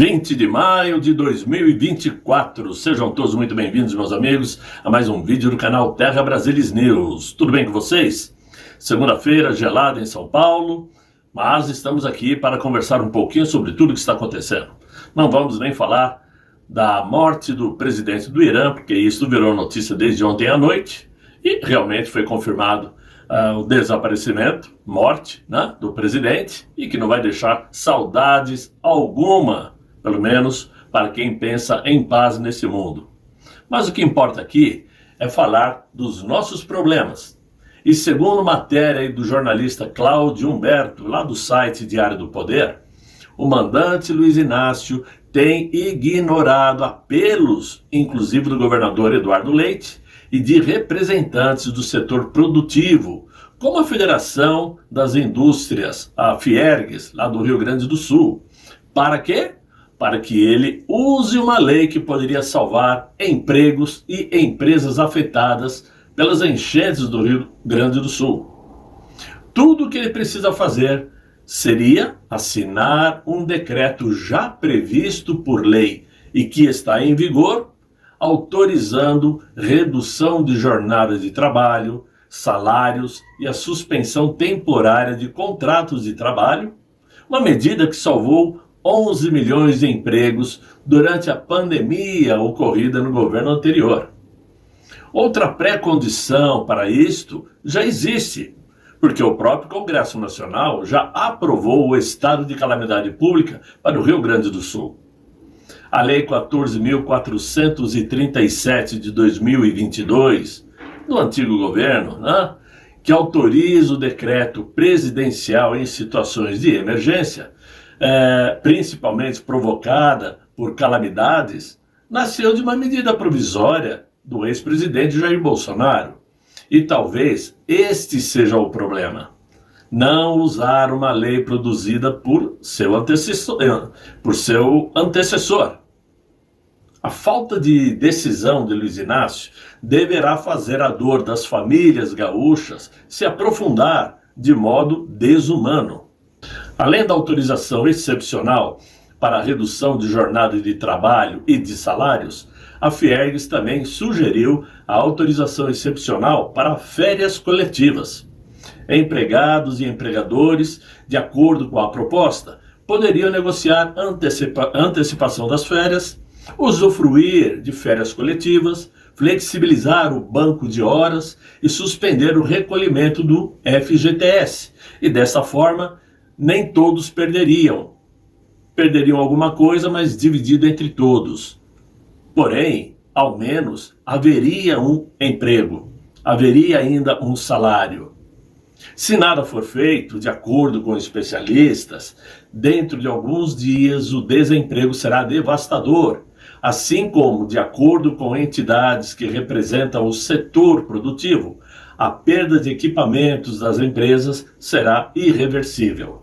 20 de maio de 2024. Sejam todos muito bem-vindos, meus amigos, a mais um vídeo do canal Terra Brasilis News. Tudo bem com vocês? Segunda-feira, gelada em São Paulo, mas estamos aqui para conversar um pouquinho sobre tudo o que está acontecendo. Não vamos nem falar da morte do presidente do Irã, porque isso virou notícia desde ontem à noite, e realmente foi confirmado o desaparecimento, morte, né, do presidente, e que não vai deixar saudades alguma, pelo menos para quem pensa em paz nesse mundo. Mas o que importa aqui é falar dos nossos problemas. E segundo matéria aí do jornalista Cláudio Humberto, lá do site Diário do Poder, o mandante Luiz Inácio tem ignorado apelos, inclusive do governador Eduardo Leite, e de representantes do setor produtivo, como a Federação das Indústrias, a Fiergues, lá do Rio Grande do Sul. Para quê? Para que ele use uma lei que poderia salvar empregos e empresas afetadas pelas enchentes do Rio Grande do Sul. Tudo o que ele precisa fazer seria assinar um decreto já previsto por lei e que está em vigor, autorizando redução de jornada de trabalho, salários e a suspensão temporária de contratos de trabalho, uma medida que salvou 11 milhões de empregos durante a pandemia ocorrida no governo anterior. Outra pré-condição para isto já existe, porque o próprio Congresso Nacional já aprovou o estado de calamidade pública para o Rio Grande do Sul. A Lei 14.437 de 2022, do antigo governo, né, que autoriza o decreto presidencial em situações de emergência, principalmente provocada por calamidades, nasceu de uma medida provisória do ex-presidente Jair Bolsonaro. E talvez este seja o problema. Não usar uma lei produzida por seu antecessor. A falta de decisão de Luiz Inácio deverá fazer a dor das famílias gaúchas se aprofundar de modo desumano. Além da autorização excepcional para a redução de jornada de trabalho e de salários, a Fiergues também sugeriu a autorização excepcional para férias coletivas. Empregados e empregadores, de acordo com a proposta, poderiam negociar antecipação das férias, usufruir de férias coletivas, flexibilizar o banco de horas e suspender o recolhimento do FGTS. E dessa forma, nem todos perderiam. Perderiam alguma coisa, mas dividido entre todos. Porém, ao menos, haveria um emprego, haveria ainda um salário. Se nada for feito, de acordo com especialistas, dentro de alguns dias o desemprego será devastador, assim como, de acordo com entidades que representam o setor produtivo, a perda de equipamentos das empresas será irreversível.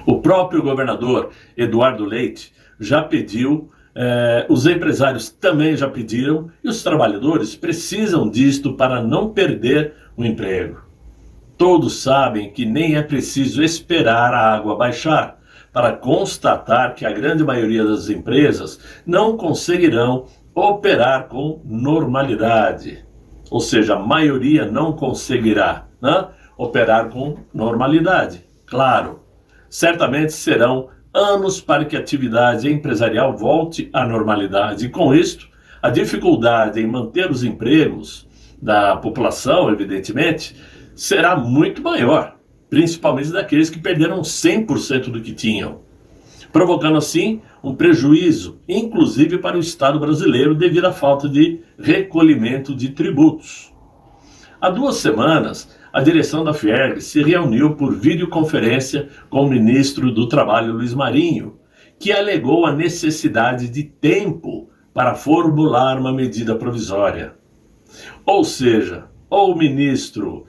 O próprio governador Eduardo Leite já pediu, os empresários também já pediram, e os trabalhadores precisam disto para não perder o emprego. Todos sabem que nem é preciso esperar a água baixar para constatar que a grande maioria das empresas não conseguirão operar com normalidade. Ou seja, a maioria não conseguirá, né, operar com normalidade. Claro, certamente serão anos para que a atividade empresarial volte à normalidade. E com isto, a dificuldade em manter os empregos da população, evidentemente, será muito maior, principalmente daqueles que perderam 100% do que tinham, provocando assim um prejuízo, inclusive para o Estado brasileiro, devido à falta de recolhimento de tributos. Há 2 semanas, a direção da Fiergues se reuniu por videoconferência com o ministro do Trabalho, Luiz Marinho, que alegou a necessidade de tempo para formular uma medida provisória. Ou seja, ou o ministro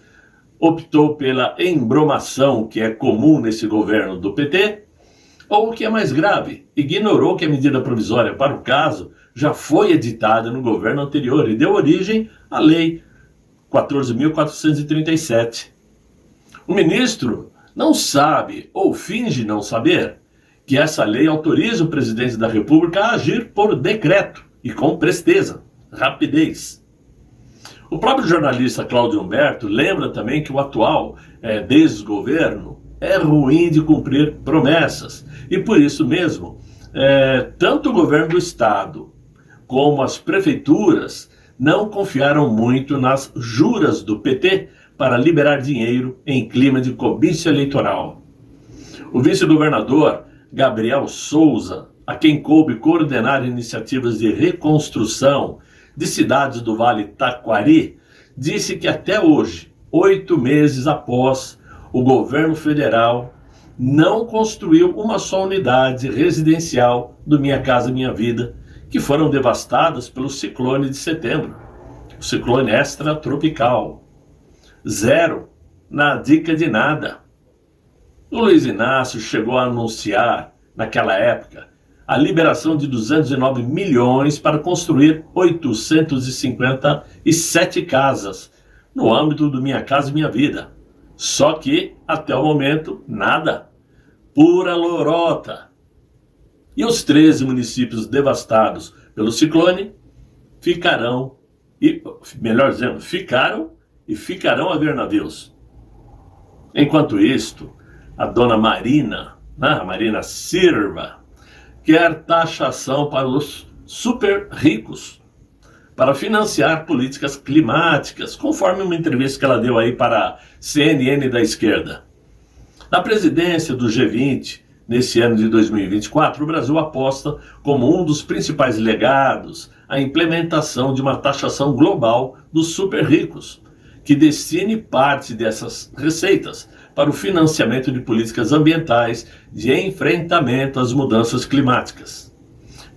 optou pela embromação, que é comum nesse governo do PT, ou o que é mais grave, ignorou que a medida provisória para o caso já foi editada no governo anterior e deu origem à Lei 14.437. O ministro não sabe, ou finge não saber, que essa lei autoriza o presidente da República a agir por decreto e com presteza, rapidez. O próprio jornalista Cláudio Humberto lembra também que o atual desgoverno é ruim de cumprir promessas e por isso mesmo, tanto o governo do estado como as prefeituras não confiaram muito nas juras do PT para liberar dinheiro em clima de comício eleitoral. O vice-governador Gabriel Souza, a quem coube coordenar iniciativas de reconstrução de cidades do Vale Taquari, disse que até hoje, 8 meses após, o governo federal não construiu uma só unidade residencial do Minha Casa Minha Vida, que foram devastadas pelo ciclone de setembro, o ciclone extratropical. Zero, na dica de nada. O Luiz Inácio chegou a anunciar, naquela época, a liberação de 209 milhões para construir 857 casas, no âmbito do Minha Casa Minha Vida. Só que, até o momento, nada. Pura lorota. E os 13 municípios devastados pelo ciclone ficaram e ficarão a ver navios. Enquanto isto, a dona Marina, a Marina Silva, quer taxação para os super ricos, para financiar políticas climáticas, conforme uma entrevista que ela deu aí para a CNN da esquerda. Na presidência do G20, nesse ano de 2024, o Brasil aposta como um dos principais legados a implementação de uma taxação global dos super ricos, que destine parte dessas receitas para o financiamento de políticas ambientais de enfrentamento às mudanças climáticas.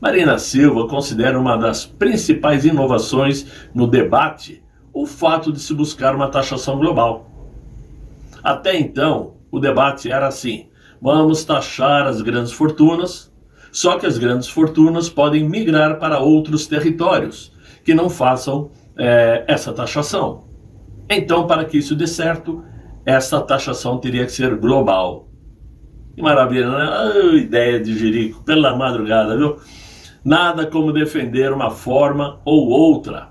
Marina Silva considera uma das principais inovações no debate o fato de se buscar uma taxação global. Até então, o debate era assim: vamos taxar as grandes fortunas, só que as grandes fortunas podem migrar para outros territórios que não façam essa taxação. Então, para que isso dê certo, essa taxação teria que ser global. Que maravilha, né? Ideia de Jerico, pela madrugada, viu? Nada como defender uma forma ou outra,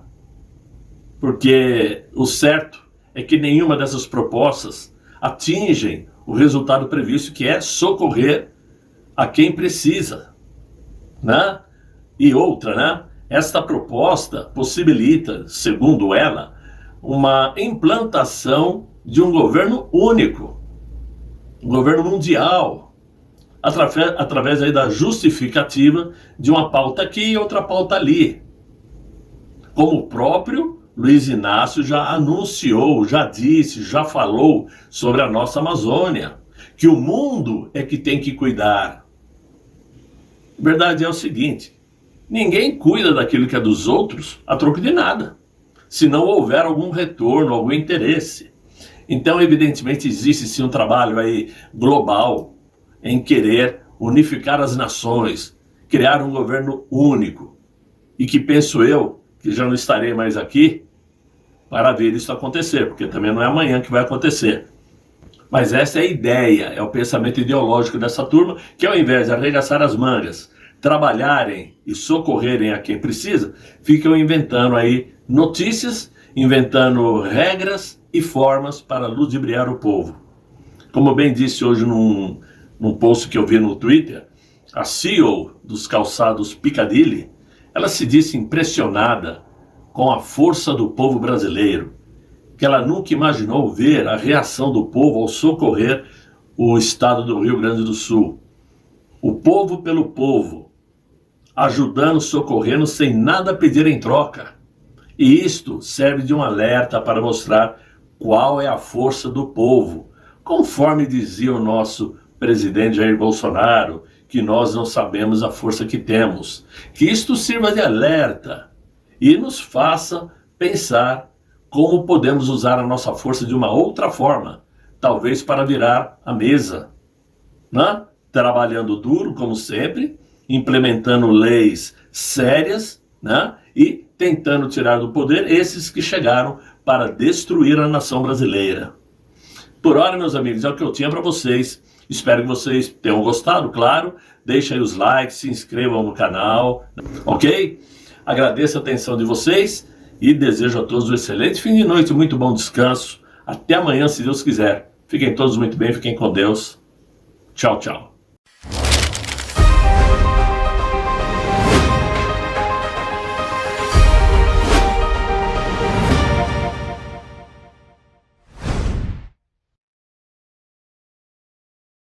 porque o certo é que nenhuma dessas propostas atingem o resultado previsto, que é socorrer a quem precisa, né? E outra, né? Esta proposta possibilita, segundo ela, uma implantação de um governo único, um governo mundial, através aí da justificativa de uma pauta aqui e outra pauta ali. Como o próprio Luiz Inácio já anunciou, já disse, já falou sobre a nossa Amazônia, que o mundo é que tem que cuidar. A verdade é o seguinte: ninguém cuida daquilo que é dos outros a troco de nada, se não houver algum retorno, algum interesse. Então, evidentemente, existe sim um trabalho aí global em querer unificar as nações, criar um governo único, e que penso eu que já não estarei mais aqui para ver isso acontecer, porque também não é amanhã que vai acontecer. Mas essa é a ideia, é o pensamento ideológico dessa turma, que ao invés de arregaçar as mangas, trabalharem e socorrerem a quem precisa, ficam inventando aí notícias, inventando regras e formas para ludibriar o povo. Como bem disse hoje num post que eu vi no Twitter, a CEO dos calçados Piccadilly, ela se disse impressionada com a força do povo brasileiro, que ela nunca imaginou ver a reação do povo ao socorrer o estado do Rio Grande do Sul. O povo pelo povo, ajudando, socorrendo, sem nada pedir em troca. E isto serve de um alerta para mostrar qual é a força do povo. Conforme dizia o nosso presidente Jair Bolsonaro, que nós não sabemos a força que temos. Que isto sirva de alerta e nos faça pensar como podemos usar a nossa força de uma outra forma, talvez para virar a mesa, né? Trabalhando duro, como sempre, implementando leis sérias, né? E tentando tirar do poder esses que chegaram para destruir a nação brasileira. Por hora, meus amigos, é o que eu tinha para vocês. Espero que vocês tenham gostado, claro. Deixem aí os likes, se inscrevam no canal, ok? Agradeço a atenção de vocês e desejo a todos um excelente fim de noite, muito bom descanso. Até amanhã, se Deus quiser. Fiquem todos muito bem, fiquem com Deus. Tchau, tchau.